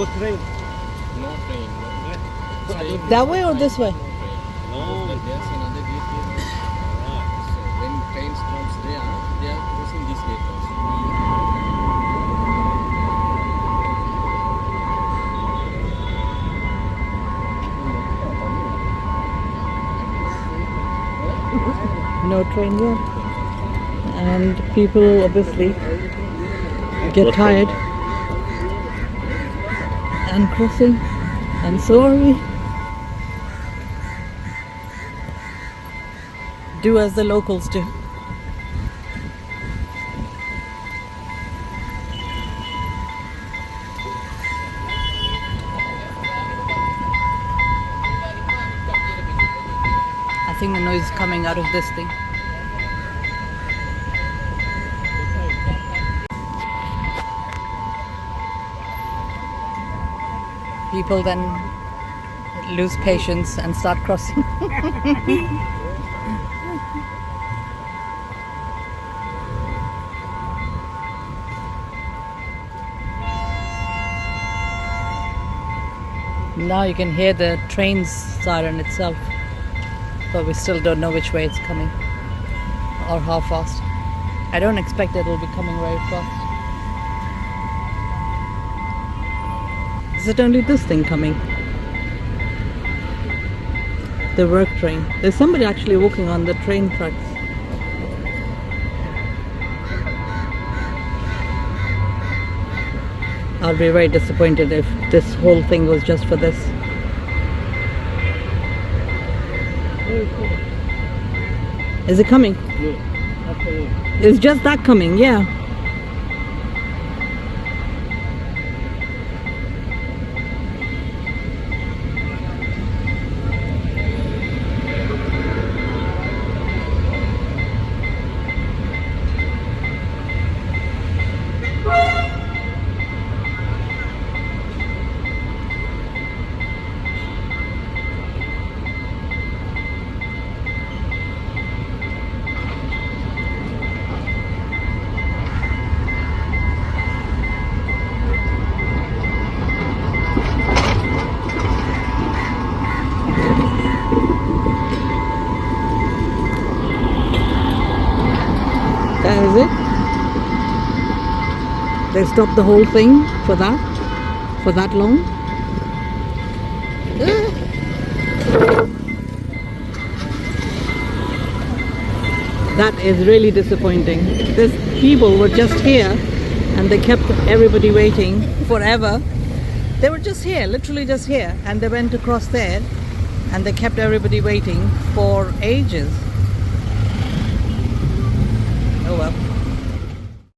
No train. No train. No train. That way or this way? No. But there's another gate here. So when trains comes there, they are crossing this gate also. No train there. And people obviously get tired and crossing, and so are we. Do as the locals do. I think the noise is coming out of this thing. People then lose patience and start crossing. Now you can hear the train's siren itself, but we still don't know which way it's coming or how fast. I don't expect it will be coming very fast. Is it only this thing coming? The work train. There's somebody actually walking on the train tracks. I'll be very disappointed if this whole thing was just for this. Is it coming? It's just that coming, yeah. That is it. They stopped the whole thing for that long. That is really disappointing. These people were just here and they kept everybody waiting forever. They were just here, literally just here, and they went across there and they kept everybody waiting for ages. Oh well.